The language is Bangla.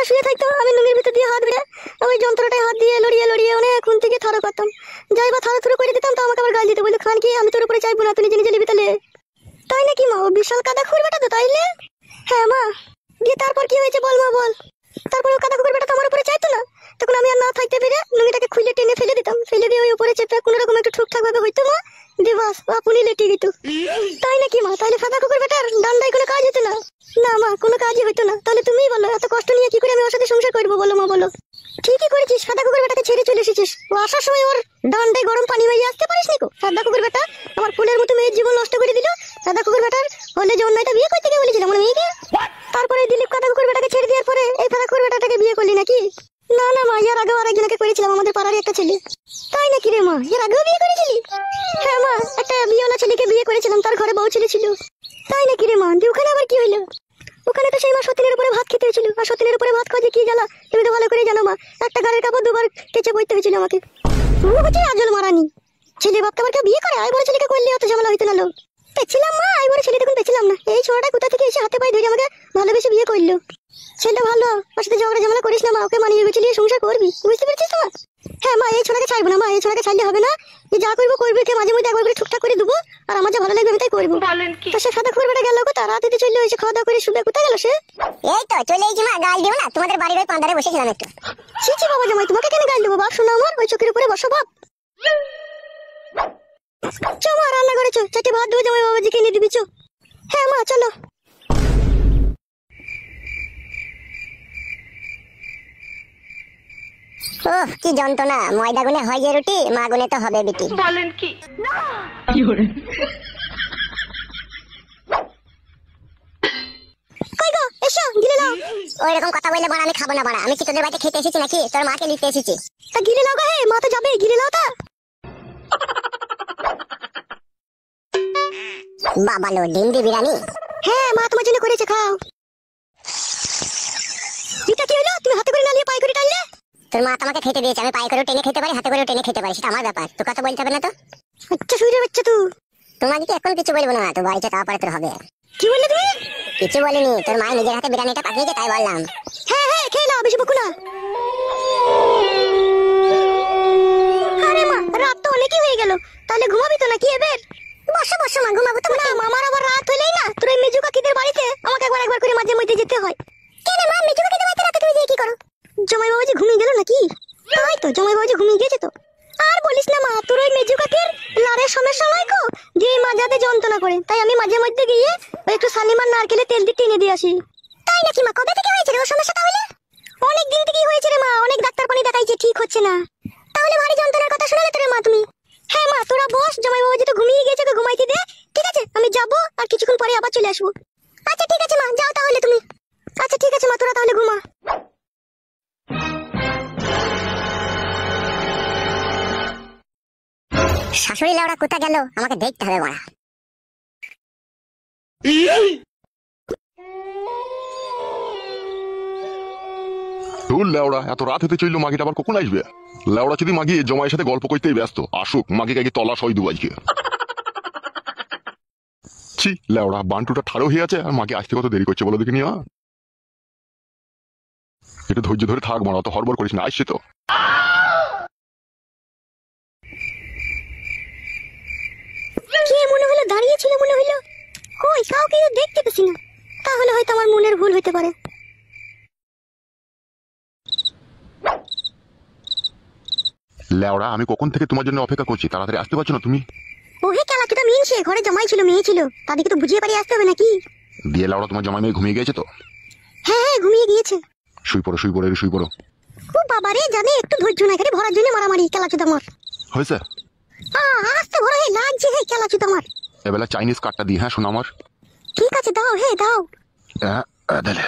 শুয়ে থাকতো, আমি লুঙ্গির ভিতর দিয়ে হাত ভিড়ে ওই যন্ত্রটায় হাত দিয়ে লড়িয়ে লড়িয়ে অনেকক্ষণ থেকে থারো করতাম। যাই বা থারো থুরো করে দিতাম তো আমাকে আবার গাল দিতে বলতো, খান কি আমি তোর উপরে চাইবো না, তুই নিজে নিজে নিবি তাহলে। তাই নাকি মা? ও বিশাল কাদা খুঁড় বেটা তো তাইলে? হ্যাঁ মা। দিয়ে তারপর কি হয়েছে বল মা বল। তারপর ও কাদা কুকুর বেটা তো আমার উপরে চাইতো না, তখন আমি আর না থাকতে পেরে লুঙ্গিটাকে খুলে টেনে ফেলে দিতাম, ফেলে দিয়ে ওই উপরে চেপে কোনো রকম একটু ঠিকঠাক ভাবে হইতো মা, দিয়ে বাস আপনি লেটে গেত। তাই নাকি মা? তাহলে সাদা কুকুর বেটার ডান্ডায় কোনো কাজ হতো না? না মা, কোনো কাজই হতো না। তাহলে তুমিই বলো, এত কষ্ট নিয়ে কি করে আমি ওর সাথে সংসার করবো বলো মা বলো। ঠিকই করেছিস, সাদা কুকুর বেটাকে ছেড়ে চলে এসেছিস। ও আসার সময় ওর ডান্ডায় গরম পানি হয়ে আসতে পারিস নি? সাদা কুকুর বেটা আমার ফুলের মতো মেয়ের জীবন নষ্ট করে দিল। সাদা কুকুর বেটার হলে যে অন্যটা বিয়ে করতে গিয়ে বলেছিলাম আমার মেয়েকে, তারপরে দিলীপ কাদা কুকুর বেটাকে ছেড়ে দেওয়ার পরে এই সাদা কুকুর বেটাটাকে বিয়ে করলি নাকি? না না মা, এর আগেও আরেকজনকে করেছিলাম, আমাদের পাড়ারই একটা ছেলে। তাই নাকি রে মা? এর আগেও বিয়ে করেছিলি? হ্যাঁ মা, একটা বিয়েওয়ালা ছেলেকে বিয়ে করেছিলাম, তার ঘরে বউ ছেলে ছিল। তাই নাকি রে মা? দিয়ে ওখানে আবার কি হইলো? ওখানে তো সেই মা সতীনের উপরে ভাত খেতে হয়েছিল, আর সতীনের উপরে ভাত খাওয়া যে কি জ্বালা তুমি তো ভালো করে জানো মা। একটা গাড়ির কাপড় দুবার কেচে বইতে হয়েছিল আমাকে। ও হচ্ছে আজল মারানি। ছেলে বাপকে আবার কেউ বিয়ে করে? আই বড় ছেলেকে করলে অত ঝামেলা হইতো না লো। পেছিলাম মা, আই বড় ছেলে তখন পেছিলাম না। এই ছোড়াটা কোথা থেকে এসে হাতে পায়ে ধরে আমাকে ভালোবেসে বিয়ে করলো। ছেলে ভালো, ওর সাথে ঝগড়া ঝামেলা করিস না মা, ওকে মানিয়ে গুছিয়ে সংসার করবি, বুঝতে পেরেছিস তো মা? হ্যাঁ মা, এই ছোড়াকে ছাড়বো না মা, এই ছোড়াকে ছাড়লে হবে না। যে যা করবো করবি, কে মাঝে মধ্যে একবার করে ঠিকঠাক করে দেবো, আর আমার যা ভালো লাগবে আমি তাই করবো। তা সে সাদা কুকুর বেটা গেল কোথায়? রাতে চলে এসে খাওয়া দাওয়া করে শুবে কোথায় গেল সে? এই তো চলে এসেছি মা, গাল দিও না, তোমাদের বাড়ির ওই পান্ডারে বসেছিলাম একটু। ছি ছি বাবা জামাই, তোমাকে কেন গাল দেবো বাপ? শোনো আমার, ওই চোখের উপরে বসো বাপ। চো মা, রান্না করেছো, চারটে ভাত দেবো জামাই বাবাজিকে এনে দিবি চো। হ্যাঁ মা চলো। ওহ কি যন্ত্রণা, ময়দা গুনে হয় যে রুটি, মা গুনে তো হবে বিটি। বলেন কি? কই গো, এসো গিলে নাও। ওই রকম কথা বললে বড় আমি খাবো না বড়, আমি কি তোদের বাড়িতে খেতে এসেছি নাকি তোর মাকে নিতে এসেছি? তা গিলে নাও গো, হে মা তো যাবে, গিলে নাও তা। বাবা লো, ডিম দি বিরিয়ানি। হ্যাঁ মা তোমার জন্য করেছে, খাও। এটা কি হলো? তুমি হাতে করে না নিয়ে পায়ে করে টানলে? তোর মা তোমাকে খেতে দিয়েছে, আমি পায়ে করেও টেনে খেতে পারি, হাতে করেও টেনে খেতে পারি, সেটা আমার ব্যাপার, তোর কথা বলতে হবে না তো। আচ্ছা শুয়ে বাচ্চা তুই। তোমাকে কি এখন কিছু বলবো না, তো বাড়িতে তারপরে তোর হবে। কি বললে তুমি? কিছু বলিনি, তোর মা নিজের হাতে বিরিয়ানিটা পাঠিয়েছে তাই বললাম। হ্যাঁ হ্যাঁ খেয়ে নাও, বেশি বকো না। আরে মা, রাত তো অনেকই হয়ে গেল, তাহলে ঘুমাবি তো নাকি এবার? বসো বসো মা, ঘুমাবো তো। না মামার আবার রাত হলেই না তোর এই মেজু কাকিদের বাড়িতে আমাকে একবার একবার করে মাঝে মধ্যে যেতে হয়। কেন মা, মেজু কাকিদের বাড়িতে রাতে তুমি গিয়ে কি করো? জামাই বাবাজি ঘুমিয়ে গেল নাকি? তাই তো, জামাই বাবাজি ঘুমিয়ে গেছে তো। আর বলিস না মা, তোর ওই মেজু কাকির লারের সমস্যা নয় গো, যে এই মাঝাতে যন্ত্রণা করে, তাই আমি মাঝে মধ্যে গিয়ে ওই একটু শালিমার নারকেলের তেল দিয়ে টেনে দিয়ে আসি। তাই নাকি মা? কবে থেকে হয়েছে রে ওর সমস্যা তাহলে? অনেক দিন থেকেই হয়েছে রে মা, অনেক ডাক্তার পানি দেখাইছে, ঠিক হচ্ছে না। তাহলে ভারী যন্ত্রণার কথা শোনালে তো রে মা তুমি। হ্যাঁ মা, তোরা বস, জামাই বাবাজি তো ঘুমিয়ে গেছে, ওকে ঘুমাইতে দে। ঠিক আছে, আমি যাবো, আর কিছুক্ষণ পরে আবার চলে আসবো। আচ্ছা ঠিক আছে মা, যাও তাহলে তুমি। আচ্ছা ঠিক আছে মা, তোরা তাহলে ঘুমা। শাশুড়ি লাউড়া কোথা গেল, আমাকে দেখতে হবে বড়া। ধুর লেওড়া, এত রাত হতে চললো, মাগিটা আবার কখন আসবে? লেওড়া যদি মাগি জমায়ের সাথে গল্প করতেই ব্যস্ত, আসুক মাগিকে আগে তলাশ হয় দু আজকে। ছি লেওড়া, বান্টুটা ঠাড়ো হয়ে আছে আর মাকে আসতে কত দেরি করছে বলো দেখিনি। একটু ধৈর্য ধরে থাক মারা, অত হড়বড় করিস না, আসছে তো। কে মনে হলো দাঁড়িয়ে ছিল মনে হলো, কই কাউকে দেখতে পেছি না। তাহলে হয়তো আমার মনের ভুল হতে পারে। লেওড়া, আমি কখন থেকে তোমার জন্য অপেক্ষা করছি, তাড়াতাড়ি আসতে পারছো না তুমি? ওহে কেলা কিটা মিনছে, ঘরে জামাই ছিল মেয়ে ছিল, তাদেরকে তো বুঝিয়ে পারি আসতে হবে নাকি? দিয়ে লেওড়া, তোমার জামাই মেয়ে ঘুমিয়ে গেছে তো? হ্যাঁ হ্যাঁ ঘুমিয়ে গিয়েছে। শুই পড়ো শুই পড়ো, শুই পড়ো। ও বাবা রে, জানে একটু ধৈর্য না, এখানে ভরার জন্য মারামারি, কেলা চুদা আমার। হয়েছে? আস্তে ভরা, হে লাগছে, হে কেলা চুদা আমার। এবেলা চাইনিজ কার্ডটা দিই, হ্যাঁ শোনো আমার। ঠিক আছে দাও, হে দাও। দিলে